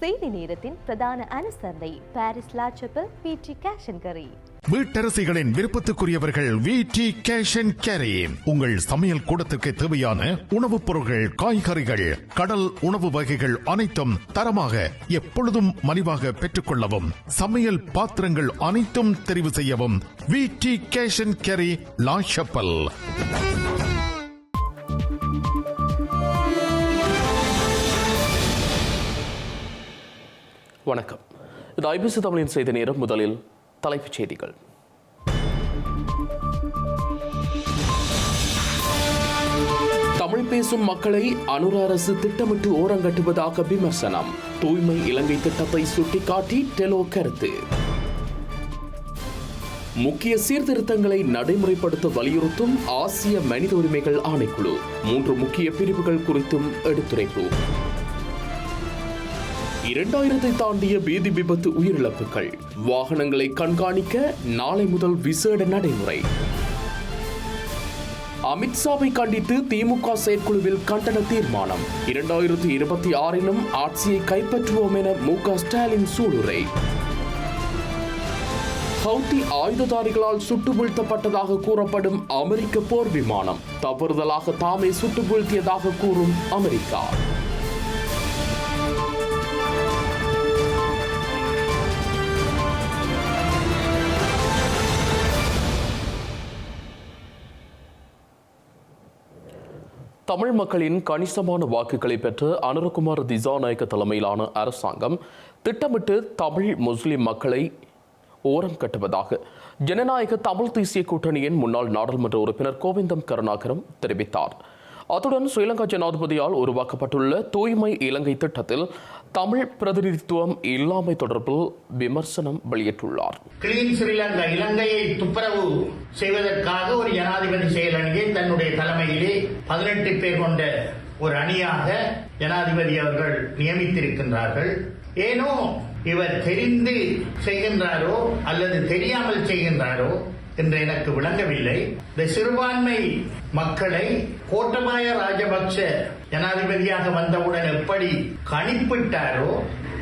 செய்தி நேரத்தின் பிரதான அனுசரணை பாரிஸ் லா சப்பல் விடி கேஷ் அண்ட் கரி. வீட்டரசிகளின் விருப்பத்துக்குரியவர்கள் விடி கேஷ் அண்ட் கேரி. உங்கள் சமையல் கூடத்திற்கு தேவையான உணவுப் பொருட்கள், காய்கறிகள், கடல் உணவு வகைகள் அனைத்தும் தரமாக எப்பொழுதும் மலிவாக பெற்றுக்கொள்ளவும், சமையல் பாத்திரங்கள் அனைத்தும் தெரிவு செய்யவும் விடி கேஷ் அண்ட் கேரி, லா சப்பல். வணக்கம். இது ஐபிசி தமிழின் செய்தி நேரம். முதலில் தலைப்புச் செய்திகள். தமிழ் பேசும் மக்களை அனுர அரசு திட்டமிட்டு ஓரங்கட்டுவதாக விமர்சனம். தூய்மை இலங்கை திட்டத்தை சுட்டிக்காட்டி டெலோ கருத்து. முக்கிய சீர்திருத்தங்களை நடைமுறைப்படுத்த வலியுறுத்தும் ஆசிய மனித உரிமைகள் ஆணைக்குழு 3 முக்கிய பிரிவுகள் குறித்தும் எடுத்துரைப்பு. 2000 தாண்டிய வீதி விபத்து உயிரிழப்புகள். வாகனங்களை கண்காணிக்க நாளை முதல் விசேட நடைமுறை. அமித்ஷாவை கண்டித்து திமுக செயற்குழுவில் கண்டன தீர்மானம். 2026 ஆட்சியை கைப்பற்றுவோம் என மு.க. ஸ்டாலின் சூளுரை. ஹவுதி ஆயுததாரிகளால் சுட்டு வீழ்த்தப்பட்டதாக கூறப்படும் அமெரிக்க போர் விமானம் தவறுதலாக தாமே சுட்டு வீழ்த்தியதாக கூறும் அமெரிக்கா. தமிழ் மக்களின் கணிசமான வாக்குகளை பெற்ற அனுரகுமார் திசாநாயக்க தலைமையிலான அரசாங்கம் திட்டமிட்டு தமிழ் முஸ்லிம் மக்களை ஓரம் கட்டுவதாக ஜனநாயக தமிழ் தேசிய கூட்டணியின் முன்னாள் நாடாளுமன்ற உறுப்பினர் கோவிந்தம் கருணாகரம் தெரிவித்தார். அத்துடன் ஸ்ரீலங்கா ஜனாதிபதியால் உருவாக்கப்பட்டுள்ள தூய்மை இலங்கை திட்டத்தில் தமிழ் பிரதிநிதித்துவம் இல்லாமை தொடர்பில் விமர்சனம் வெளியிட்டுள்ளார். கிளீன் ஸ்ரீலங்கா, இலங்கையை துப்புரவு செய்வதற்காக ஒரு ஜனாதிபதி செயலணியை தன்னுடைய தலைமையிலே 18 பேர் கொண்ட ஒரு அணியாக ஜனாதிபதி அவர்கள் நியமித்திருக்கின்றார்கள். ஏனோ இவர் தெரிந்து செய்கின்றாரோ அல்லது தெரியாமல் செய்கின்றாரோ என்று எனக்கு விளங்கவில்லை. இந்த சிறுபான்மை மக்களை கோட்டபாய ராஜபக்ஷ ஜனாதிபதியாக வந்தவுடன் எப்படி கணிப்பிட்டாரோ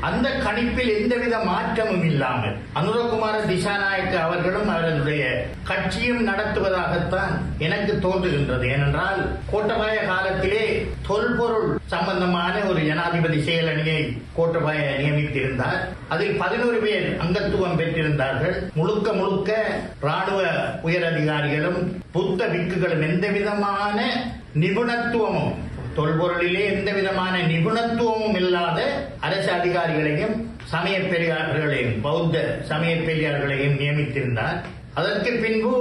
அந்த கணிப்பில் எந்தவித மாற்றமும் இல்லாமல் அனுரகுமார திசாநாயக்க அவர்களும் அவர்களுடைய கட்சியும் நடத்துவதாகத்தான் எனக்கு தோன்றுகின்றது. ஏனென்றால் கோட்டபாய காலத்திலே தொல்பொருள் சம்பந்தமான ஒரு ஜனாதிபதி செயலணியை கோட்டபாய நியமித்திருந்தார். அதில் 11 பேர் அங்கத்துவம் பெற்றிருந்தார்கள். முழுக்க ராணுவ உயரதிகாரிகளும் புத்த பிக்குகளும் எந்த விதமான நிபுணத்துவமும், தொல்பொருளிலே எந்த விதமான நிபுணத்துவமும் இல்லாத அரசு அதிகாரிகளையும் சமய பெரியார்களையும் பௌத்த சமய பெரியார்களையும் நியமித்திருந்தார். அதற்கு பின்பு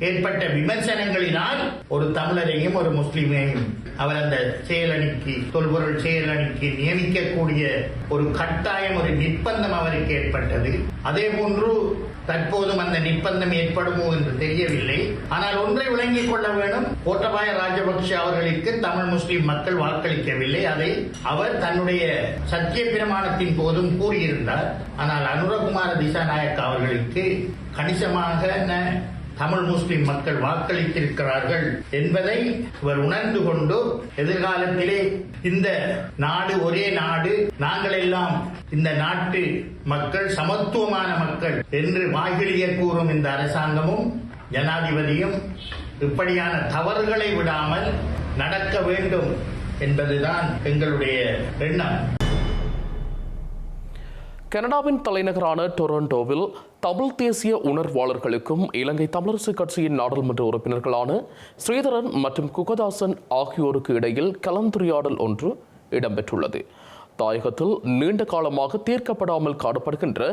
ஏற்பட்ட விமர்சனங்களினால் ஒரு தமிழரையும் ஒரு முஸ்லிமையும் அவர் அந்த செயலணிக்கு, தொல்பொருள் செயலணிக்கு நியமிக்கக்கூடிய ஒரு கட்டாயம், ஒரு நிர்பந்தம் அவருக்கு ஏற்பட்டது. அதே போன்று தற்போதும் அந்த நிர்பந்தம் ஏற்படுமோ என்று தெரியவில்லை. ஆனால் ஒன்றை விளங்கிக் கொள்ள வேண்டும், கோட்டபாய ராஜபக்ஷ அவர்களுக்கு தமிழ் முஸ்லிம் மக்கள் வாக்களிக்கவில்லை. அதை அவர் தன்னுடைய சத்திய பிரமாணத்தின் போதும் கூறியிருந்தார். ஆனால் அனுரகுமார திசாநாயக்க அவர்களுக்கு கணிசமாக தமிழ் முஸ்லிம் மக்கள் வாக்களித்திருக்கிறார்கள் என்பதை இவர் உணர்ந்து கொண்டு எதிர்காலத்திலே இந்த நாடு ஒரே நாடு, நாங்கள் எல்லாம் இந்த நாட்டு மக்கள் சமத்துவமான மக்கள் என்று வாய்கிழிய கூறும் இந்த அரசாங்கமும் ஜனாதிபதியும் இப்படியான தவறுகளை விடாமல் நடக்க வேண்டும் என்பதுதான் எங்களுடைய எண்ணம். கனடாவின் தலைநகரான டொரண்டோவில் தமிழ் தேசிய உணர்வாளர்களுக்கும் இலங்கை தமிழரசு கட்சியின் நாடாளுமன்ற உறுப்பினர்களான ஸ்ரீதரன் மற்றும் குகதாசன் ஆகியோருக்கு இடையில் கலந்துரையாடல் ஒன்று இடம்பெற்றுள்ளது. தாயகத்தில் நீண்ட காலமாக தீர்க்கப்படாமல் காணப்படுகின்ற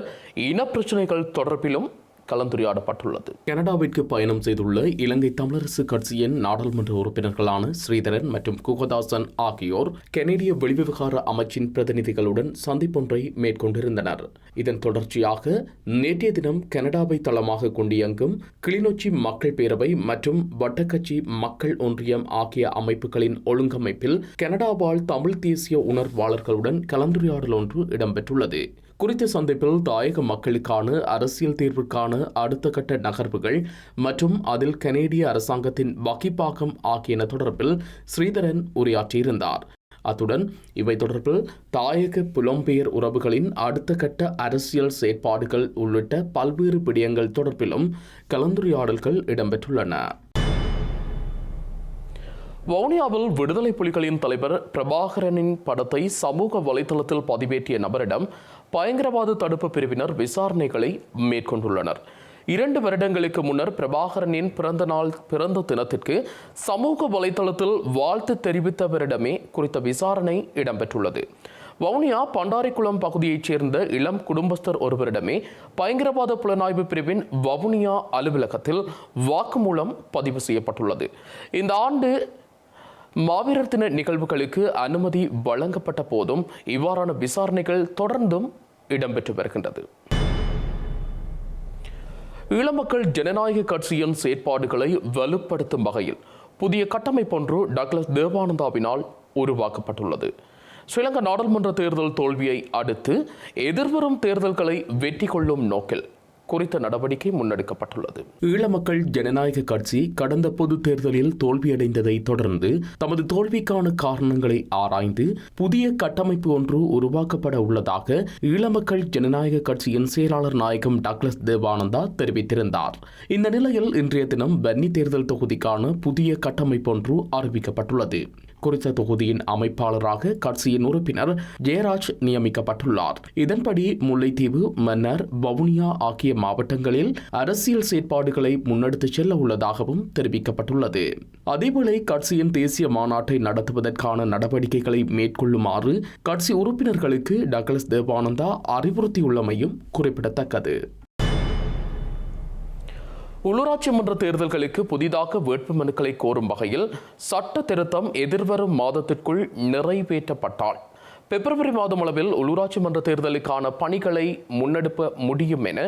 இனப்பிரச்சினைகள் தொடர்பிலும் கலந்துரையாடப்பட்டுள்ளது. கனடாவிற்கு பயணம் செய்துள்ள இலங்கை தமிழரசு கட்சியின் நாடாளுமன்ற உறுப்பினர்களான ஸ்ரீதரன் மற்றும் குகதாசன் ஆகியோர் கனேடிய வெளிவிவகார அமைச்சின் பிரதிநிதிகளுடன் சந்திப்பொன்றை மேற்கொண்டிருந்தனர். இதன் தொடர்ச்சியாக நேற்றைய தினம் கனடாவை தளமாக கொண்டியங்கும் கிளிநொச்சி மக்கள் பேரவை மற்றும் வட்டக்கட்சி மக்கள் ஒன்றியம் ஆகிய அமைப்புகளின் ஒழுங்கமைப்பில் கனடாவால் தமிழ் தேசிய உணர்வாளர்களுடன் கலந்துரையாடல் ஒன்று இடம்பெற்றுள்ளது. குறித்த சந்திப்பில் தாயக மக்களுக்கான அரசியல் தீர்வுக்கான அடுத்த கட்ட நகர்வுகள் மற்றும் அதில் கனேடிய அரசாங்கத்தின் வகிப்பாகம் ஆகியன தொடர்பில் ஸ்ரீதரன் உரையாற்றியிருந்தார். அத்துடன் இவை தொடர்பில் தாயக புலம்பெயர் உறவுகளின் அடுத்த கட்ட அரசியல் செயற்பாடுகள் உள்ளிட்ட பல்வேறு விடயங்கள் தொடர்பிலும் கலந்துரையாடல்கள் இடம்பெற்றுள்ளன. வவுனியாவில் விடுதலை புலிகளின் தலைவர் பிரபாகரனின் படத்தை சமூக வலைதளத்தில் பதிவேற்றிய நபரிடம் பயங்கரவாத தடுப்பு பிரிவினர் விசாரணைகளை மேற்கொண்டுள்ளனர். 2 வருடங்களுக்கு முன்னர் பிரபாகரனின் பிறந்த தினத்திற்கு சமூக வலைதளத்தில் வாழ்த்து தெரிவித்தவரிடமே குறித்த விசாரணை இடம்பெற்றுள்ளது. வவுனியா பண்டாரிக்குளம் பகுதியைச் சேர்ந்த இளம் குடும்பஸ்தர் ஒருவரிடமே பயங்கரவாத புலனாய்வு பிரிவின் வவுனியா அலுவலகத்தில் வாக்குமூலம் பதிவு செய்யப்பட்டுள்ளது. இந்த ஆண்டு மாவீரர் தின நிகழ்வுகளுக்கு அனுமதி வழங்கப்பட்ட போதும் இவ்வாறான விசாரணைகள் தொடர்ந்தும் இடம்பெற்று வருகின்றது. ஈழமக்கள் ஜனநாயக கட்சியின் செயற்பாடுகளை வலுப்படுத்தும் வகையில் புதிய கட்டமைப்பொன்று டக்ளஸ் தேவானந்தாவினால் உருவாக்கப்பட்டுள்ளது. ஸ்ரீலங்கா நாடாளுமன்ற தேர்தல் தோல்வியை அடுத்து எதிர்வரும் தேர்தல்களை வெற்றி கொள்ளும் நோக்கில் குறித்த நடவடிக்கை முன்னெடுக்கப்பட்டுள்ளது. ஈழமக்கள் ஜனநாயக கட்சி கடந்த பொது தேர்தலில் தோல்வியடைந்ததை தொடர்ந்து தமது தோல்விக்கான காரணங்களை ஆராய்ந்து புதிய கட்டமைப்பு ஒன்று உருவாக்கப்பட உள்ளதாக ஈழமக்கள் ஜனநாயக கட்சியின் செயலாளர் நாயகம் டக்ளஸ் தேவானந்தா தெரிவித்திருந்தார். இந்த நிலையில் இன்றைய தினம் வன்னி தேர்தல் தொகுதிக்கான புதிய கட்டமைப்பு ஒன்று அறிவிக்கப்பட்டுள்ளது. குறித்த தொகுதியின் அமைப்பாளராக கட்சியின் உறுப்பினர் ஜெயராஜ் நியமிக்கப்பட்டுள்ளார். இதன்படி முல்லைத்தீவு, மன்னார், வவுனியா ஆகிய மாவட்டங்களில் அரசியல் செயற்பாடுகளை முன்னெடுத்துச் செல்ல உள்ளதாகவும் தெரிவிக்கப்பட்டுள்ளது. அதேவேளை கட்சியின் தேசிய மாநாட்டை நடத்துவதற்கான நடவடிக்கைகளை மேற்கொள்ளுமாறு கட்சி உறுப்பினர்களுக்கு டக்ளஸ் தேவானந்தா அறிவுறுத்தியுள்ளமையும் குறிப்பிடத்தக்கது. உள்ளூராட்சி மன்ற தேர்தல்களுக்கு புதிதாக வேட்புமனுக்களை கோரும் வகையில் சட்ட திருத்தம் எதிர்வரும் மாதத்திற்குள் நிறைவேற்றப்பட்டால் பிப்ரவரி மாதம் அளவில் உள்ளூராட்சி மன்ற தேர்தலுக்கான பணிகளை முன்னெடுக்க முடியும் என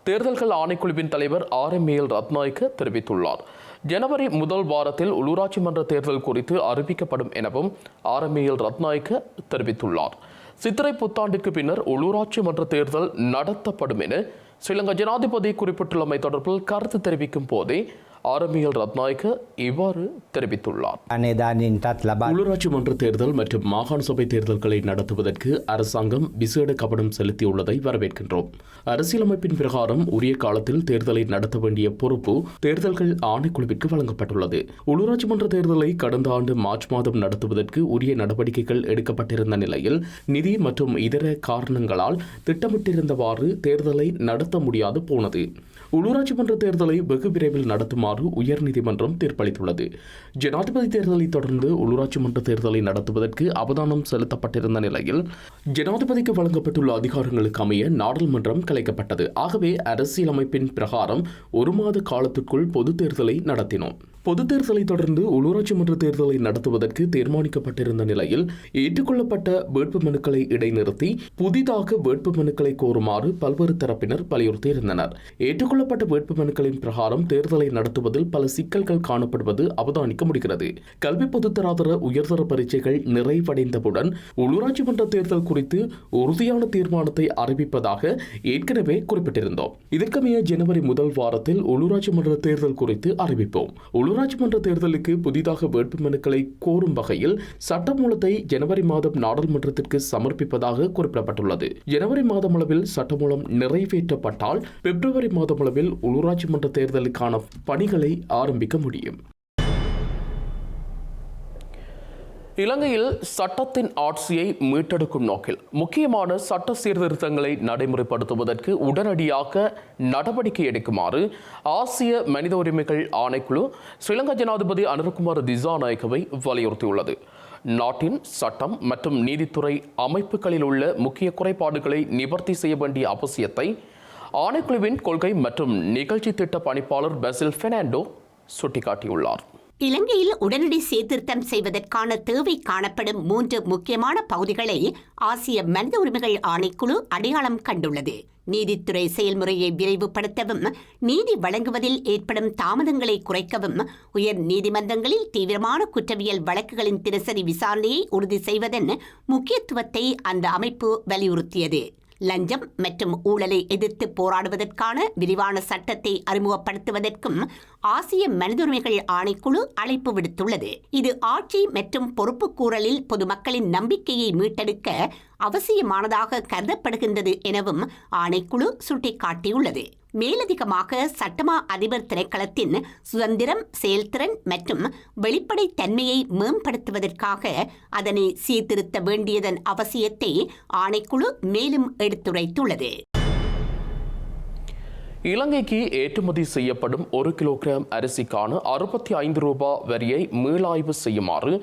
தேர்தல்கள் ஆணைக்குழுவின் தலைவர் RMAL ரத்நாயக்க தெரிவித்துள்ளார். ஜனவரி முதல் வாரத்தில் உள்ளூராட்சி மன்ற தேர்தல் குறித்து அறிவிக்கப்படும் எனவும் RMAL ரத்நாயக்க தெரிவித்துள்ளார். சித்திரை புத்தாண்டிற்கு பின்னர் உள்ளூராட்சி மன்ற தேர்தல் நடத்தப்படும் என ஸ்ரீலங்கா ஜனாதிபதி குறிப்பிட்டுள்ளமை தொடர்பில் கருத்து தெரிவிக்கும் போதே RMAL ரத்நாயக்க இவ்வாறு தெரிவித்துள்ளார். உள்ளூராட்சி மன்ற தேர்தல் மற்றும் மாகாண சபை தேர்தல்களை நடத்துவதற்கு அரசாங்கம் விசேட கவனம் செலுத்தியுள்ளதை வரவேற்கின்றோம். அரசியலமைப்பின் பிரகாரம் உரிய காலத்தில் தேர்தலை நடத்த வேண்டிய பொறுப்பு தேர்தல்கள் ஆணைக்குழுவிற்கு வழங்கப்பட்டுள்ளது. உள்ளூராட்சி மன்ற தேர்தலை கடந்த ஆண்டு மார்ச் மாதம் நடத்துவதற்கு உரிய நடவடிக்கைகள் எடுக்கப்பட்டிருந்த நிலையில் நிதி மற்றும் இதர காரணங்களால் திட்டமிட்டிருந்தவாறு தேர்தலை நடத்த முடியாது போனது. உள்ளூராட்சி மன்ற தேர்தலை வெகு விரைவில் நடத்துமாறு உயர்நீதிமன்றம் தீர்ப்பளித்துள்ளது. ஜனாதிபதி தேர்தலை தொடர்ந்து உள்ளூராட்சி மன்ற தேர்தலை நடத்துவதற்கு அவதானம் செலுத்தப்பட்டிருந்த நிலையில் ஜனாதிபதிக்கு வழங்கப்பட்டுள்ள அதிகாரங்களுக்கு அமைய நாடாளுமன்றம் கலைக்கப்பட்டது. ஆகவே அரசியலமைப்பின் பிரகாரம் 1 மாத காலத்திற்குள் பொது தேர்தலை நடத்தினோம். பொது தேர்தலை தொடர்ந்து உள்ளூராட்சி மன்ற தேர்தலை நடத்துவதற்கு தீர்மானிக்கப்பட்டிருந்த நிலையில் ஏற்றுக்கொள்ளப்பட்ட வேட்புமனுக்களை இடைநிறுத்தி புதிதாக வேட்புமனுக்களை கோருமாறு பல்வேறு தரப்பினர் வலியுறுத்தியிருந்தனர். ஏற்றுக்கொள்ளப்பட்ட வேட்புமனுக்களின் பிரகாரம் தேர்தலை நடத்துவதில் பல சிக்கல்கள் காணப்படுவது அவதானிக்க முடிகிறது. கல்வி பொதுத்தராதர உயர்தர பரீட்சைகள் நிறைவடைந்தவுடன் உள்ளூராட்சி மன்ற தேர்தல் குறித்து உறுதியான தீர்மானத்தை அறிவிப்பதாக ஏற்கனவே குறிப்பிட்டிருந்தோம். இதற்கமைய ஜனவரி முதல் வாரத்தில் உள்ளூராட்சி மன்ற தேர்தல் குறித்து அறிவிப்போம். உள்ளூராட்சி மன்ற தேர்தலுக்கு புதிதாக வேட்புமனுக்களை கோரும் வகையில் சட்டமூலத்தை ஜனவரி மாதம் நாடாளுமன்றத்திற்கு சமர்ப்பிப்பதாக குறிப்பிடப்பட்டுள்ளது. ஜனவரி மாதம் அளவில் சட்டமூலம் நிறைவேற்றப்பட்டால் பிப்ரவரி மாதம் அளவில் உள்ளூராட்சி மன்ற தேர்தலுக்கான பணிகளை ஆரம்பிக்க முடியும். இலங்கையில் சட்டத்தின் ஆட்சியை மீட்டெடுக்கும் நோக்கில் முக்கியமான சட்ட சீர்திருத்தங்களை நடைமுறைப்படுத்துவதற்கு உடனடியாக நடவடிக்கை எடுக்குமாறு ஆசிய மனித உரிமைகள் ஆணைக்குழு ஸ்ரீலங்கா ஜனாதிபதி அனுரகுமார திசாநாயக்கவை வலியுறுத்தியுள்ளது. நாட்டின் சட்டம் மற்றும் நீதித்துறை அமைப்புகளில் உள்ள முக்கிய குறைபாடுகளை நிவர்த்தி செய்ய வேண்டிய அவசியத்தை ஆணைக்குழுவின் கொள்கை மற்றும் நிகழ்ச்சி திட்ட பணிப்பாளர் பெசில் பெர்னாண்டோ சுட்டிக்காட்டியுள்ளார். இலங்கையில் உடனடி சீர்திருத்தம் செய்வதற்கான தேவை காணப்படும் 3 முக்கியமான பகுதிகளை ஆசிய மனித உரிமைகள் ஆணைக்குழு அடையாளம் கண்டுள்ளது. நீதித்துறை செயல்முறையை விரைவுபடுத்தவும், நீதி வழங்குவதில் ஏற்படும் தாமதங்களை குறைக்கவும், உயர் நீதிமன்றங்களில் தீவிரமான குற்றவியல் வழக்குகளின் தினசரி விசாரணையை உறுதி செய்வதன் முக்கியத்துவத்தை அந்த அமைப்பு வலியுறுத்தியது. லஞ்சம் மற்றும் ஊழலை எதிர்த்து போராடுவதற்கான விரிவான சட்டத்தை அறிமுகப்படுத்துவதற்கும் ஆசிய மனித உரிமைகள் ஆணைக்குழு அழைப்பு விடுத்துள்ளது. இது ஆட்சி மற்றும் பொறுப்புக்கூறலில் பொதுமக்களின் நம்பிக்கையை மீட்டெடுக்க அவசியமானதாக கருதப்படுகின்றது எனவும் ஆணைக்குழு சுட்டிக்காட்டியுள்ளது. மேலதிகமாக சட்டமா அதிபர் திணைக்களத்தின் சுதந்திரம், செயல்திறன் மற்றும் வெளிப்படைத் தன்மையை மேம்படுத்துவதற்காக அதனை சீர்திருத்த வேண்டியதன் அவசியத்தை ஆணைக்குழு மேலும் எடுத்துரைத்துள்ளது. இலங்கைக்கு ஏற்றுமதி செய்யப்படும் 1 கிலோகிராம் அரிசிக்கான 65 ரூபாய் வரியை மீளாய்வு செய்யுமாறு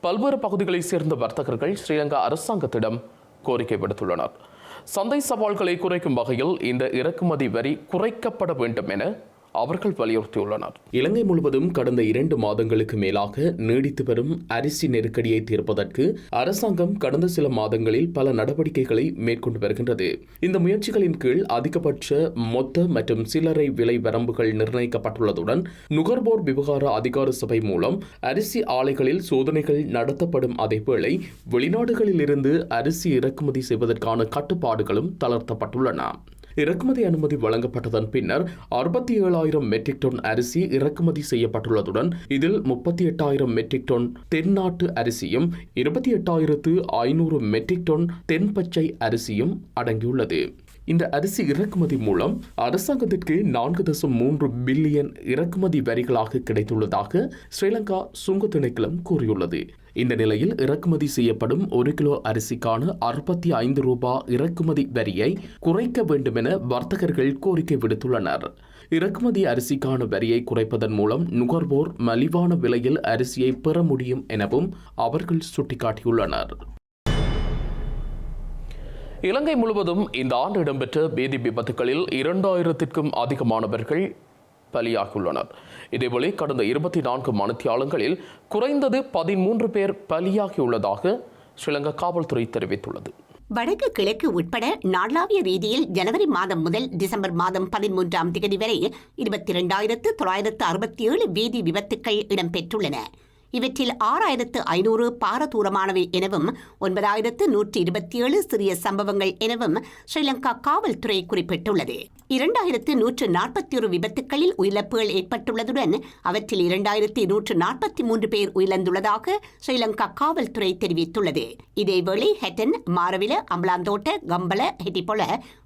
பல்வேறு பகுதிகளைச் சேர்ந்த வர்த்தகர்கள் ஸ்ரீலங்கா அரசாங்கத்திடம் கோரிக்கை விடுத்துள்ளனர். சந்தை சவால்களை குறைக்கும் வகையில் இந்த இறக்குமதி வரி குறைக்கப்பட வேண்டும் என அவர்கள் வலியுறுத்தியுள்ளனர். இலங்கை முழுவதும் கடந்த 2 மாதங்களுக்கு மேலாக நீடித்து வரும் அரிசி நெருக்கடியை தீர்ப்பதற்கு அரசாங்கம் கடந்த சில மாதங்களில் பல நடவடிக்கைகளை மேற்கொண்டு வருகின்றது. இந்த முயற்சிகளின் கீழ் அதிகபட்ச மொத்த மற்றும் சில்லறை விலை வரம்புகள் நிர்ணயிக்கப்பட்டுள்ளதுடன் நுகர்வோர் விவகார அதிகார சபை மூலம் அரிசி ஆலைகளில் சோதனைகள் நடத்தப்படும். அதேவேளை வெளிநாடுகளில் இருந்து அரிசி இறக்குமதி செய்வதற்கான கட்டுப்பாடுகளும் தளர்த்தப்பட்டுள்ளன. இறக்குமதி அனுமதி வழங்கப்பட்டதன் பின்னர் 67,000 மெட்ரிக் டன் அரிசி இறக்குமதி செய்யப்பட்டுள்ளதுடன் இதில் 38,000 மெட்ரிக் டன் தென்னாட்டு அரிசியும் 28,500 மெட்ரிக் டன் தென்பச்சை அரிசியும் அடங்கியுள்ளது. இந்த அரிசி இறக்குமதி மூலம் அரசாங்கத்திற்கு 4.3 பில்லியன் இறக்குமதி வரிகளாக கிடைத்துள்ளதாக ஸ்ரீலங்கா சுங்க திணைக்களம் கூறியுள்ளது. இந்த நிலையில் இறக்குமதி செய்யப்படும் 1 கிலோ அரிசிக்கான 65 ரூபாய் இறக்குமதி வரியை குறைக்க வேண்டும் என வர்த்தகர்கள் கோரிக்கை விடுத்துள்ளனர். இறக்குமதி அரிசிக்கான வரியை குறைப்பதன் மூலம் நுகர்வோர் மலிவான விலையில் அரிசியை பெற முடியும் எனவும் அவர்கள் சுட்டிக்காட்டியுள்ளனர். இலங்கை முழுவதும் இந்த ஆண்டு இடம்பெற்ற வீதி விபத்துகளில் 2000க்கும் அதிகமானவர்கள் பலியாகியுள்ளனர். இதேவேளை கடந்த 24 மணித்தியாலங்களில் குறைந்தது 13 பேர் பலியாகியுள்ளதாக ஸ்ரீலங்கா காவல்துறை தெரிவித்துள்ளது. வடக்கு கிழக்கு உட்பட நாடளாவிய ரீதியில் ஜனவரி மாதம் முதல் டிசம்பர் மாதம் 13ஆம் தேதி வரை 22,967 வீதி விபத்துக்கள் இடம்பெற்றுள்ளன. இவற்றில் 6,500 பாரதூரமானவை எனவும் 9,127 சிறிய சம்பவங்கள் எனவும் ஸ்ரீலங்கா காவல்துறை குறிப்பிட்டுள்ளது. 2,141 விபத்துக்களில் உயிரிழப்புகள் ஏற்பட்டுள்ளதுடன் அவற்றில் 2,143 பேர் உயிரிழந்துள்ளதாக ஸ்ரீலங்கா காவல்துறை தெரிவித்துள்ளது. இதேவேளை ஹெட்டன், மாரவில, அம்பலாந்தோட்ட, கம்பள, ஹெட்டிபொல,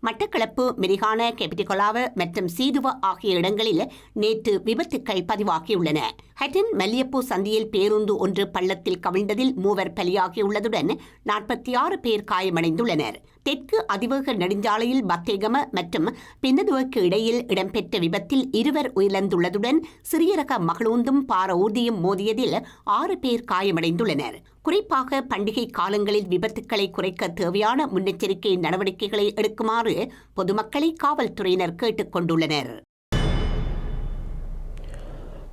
மட்டக்களப்பு, மெரிகான, கெபிட்டிகொலாவ மற்றும் சீதுவ ஆகிய இடங்களில் நேற்று விபத்துக்கள் பதிவாகியுள்ளன. ஹெட்டன் மல்லியப்பூ சந்தியில் பேருந்து ஒன்று பள்ளத்தில் கவிழ்ந்ததில் 3 பலியாகியுள்ளதுடன் 46 பேர் காயமடைந்துள்ளனர். தெற்கு அதிவேக நெடுஞ்சாலையில் பத்தேகம மற்றும் பின்னதுவுக்கு இடையில் இடம்பெற்ற விபத்தில் 2 உயிரிழந்துள்ளதுடன் சிறிய ரக மகளூந்தும் பார ஊர்தியும் மோதியதில் 6 பேர் காயமடைந்துள்ளனர். குறிப்பாக பண்டிகை காலங்களில் விபத்துக்களை குறைக்க தேவையான முன்னெச்சரிக்கை நடவடிக்கைகளை எடுக்குமாறு பொதுமக்களை காவல்துறையினர் கேட்டுக் கொண்டுள்ளனர்.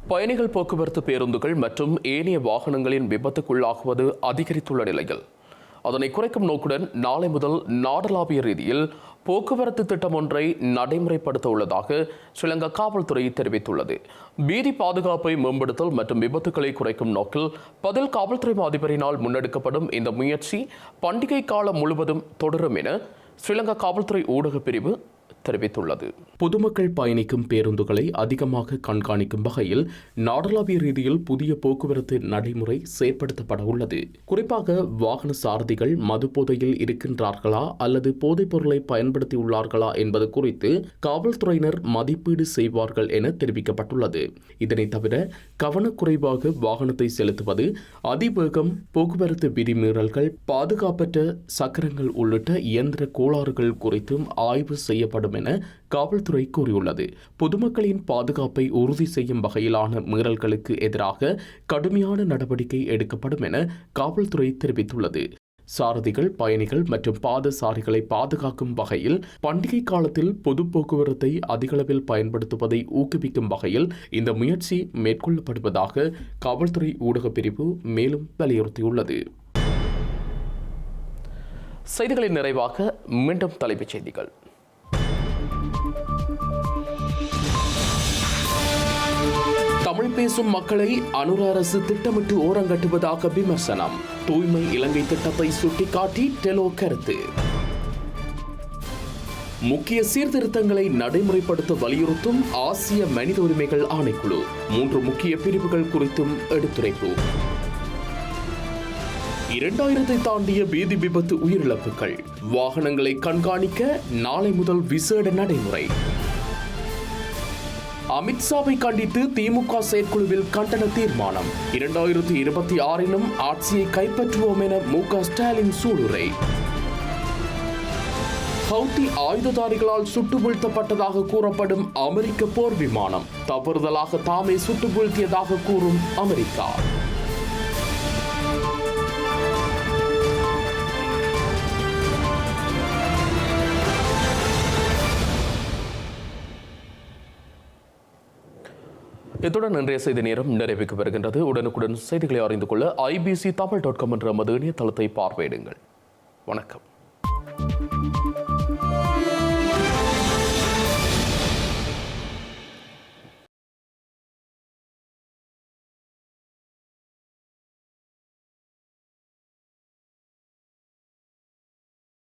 பயணிகள் போக்குவரத்து பேருந்துகள் மற்றும் ஏனைய வாகனங்களின் விபத்துக்குள்ளாகுவது அதிகரித்துள்ள நிலையில் அதனை குறைக்கும் நோக்குடன் நாளை முதல் நாடளாவிய ரீதியில் போக்குவரத்து திட்டம் ஒன்றை நடைமுறைப்படுத்த உள்ளதாக ஸ்ரீலங்கா காவல்துறை தெரிவித்துள்ளது. வீதி பாதுகாப்பை மேம்படுத்தல் மற்றும் விபத்துக்களை குறைக்கும் நோக்கில் பதில் காவல்துறை அதிபரினால் முன்னெடுக்கப்படும் இந்த முயற்சி பண்டிகை காலம் முழுவதும் தொடரும் என ஸ்ரீலங்கா காவல்துறை ஊடகப் பிரிவு தெரிவித்துள்ளது. பொதுமக்கள் பயணிக்கும் பேருந்துகளை அதிகமாக கண்காணிக்கும் வகையில் நாடளாவிய ரீதியில் புதிய போக்குவரத்து நடைமுறை செயற்படுத்தப்பட உள்ளது. குறிப்பாக வாகன சாரதிகள் மது போதையில் இருக்கின்றார்களா அல்லது போதைப் பொருளை பயன்படுத்தியுள்ளார்களா என்பது குறித்து காவல்துறையினர் மதிப்பீடு செய்வார்கள் என தெரிவிக்கப்பட்டுள்ளது. இதனை தவிர கவனக்குறைவாக வாகனத்தை செலுத்துவது, அதிவேகம், போக்குவரத்து விதிமீறல்கள், பாதுகாப்பற்ற சக்கரங்கள் உள்ளிட்ட இயந்திர கோளாறுகள் குறித்தும் ஆய்வு செய்யப்படும் என காவல்துறை கூறியுள்ளது. பொதுமக்களின் பாதுகாப்பை உறுதி செய்யும் வகையிலான மீறல்களுக்கு எதிராக கடுமையான நடவடிக்கை எடுக்கப்படும் என காவல்துறை தெரிவித்துள்ளது. சாரதிகள், பயணிகள் மற்றும் பாதசாரிகளை பாதுகாக்கும் வகையில் பண்டிகை காலத்தில் பொது போக்குவரத்தை அதிகளவில் பயன்படுத்துவதை ஊக்குவிக்கும் வகையில் இந்த முயற்சி மேற்கொள்ளப்படுவதாக காவல்துறை ஊடகப் பிரிவு மேலும் வலியுறுத்தியுள்ளது. செய்திகளின் நிறைவாக மீண்டும் தலைப்புச் செய்திகள். தமிழ் பேசும் மக்களை அனுர அரசு திட்டமிட்டு ஓரங்கட்டுவதாக விமர்சனம். தூய்மை இலங்கை திட்டத்தை சுட்டிக்காட்டி டெலோ கருத்து. முக்கிய சீர்திருத்தங்களை நடைமுறைப்படுத்த வலியுறுத்தும் ஆசிய மனித உரிமைகள் ஆணைக்குழு 3 முக்கிய பிரிவுகள் குறித்தும் எடுத்துரைப்பு. 2000 தாண்டிய வீதி விபத்து உயிரிழப்புகள், வாகனங்களை கண்காணிக்க நாளை முதல் விசேட நடைமுறை. அமித்ஷாவை கண்டித்து திமுக செயற்குழுவில் கண்டன தீர்மானம். 2026 ஆட்சியை கைப்பற்றுவோம் என மு.க. ஸ்டாலின் சூளுரை. ஹவுத்தி ஆயுததாரிகளால் சுட்டு வீழ்த்தப்பட்டதாக கூறப்படும் அமெரிக்க போர் விமானம் தவறுதலாக தாமே சுட்டு வீழ்த்தியதாக கூறும் அமெரிக்கா. இத்துடன் இன்றைய செய்தி நேரம் நிறைவுக்கு வருகின்றது. உடனுக்குடன் செய்திகளை அறிந்து கொள்ள IBC Tamil.com என்ற நமது இணையதளத்தை பார்வையிடுங்கள். வணக்கம்.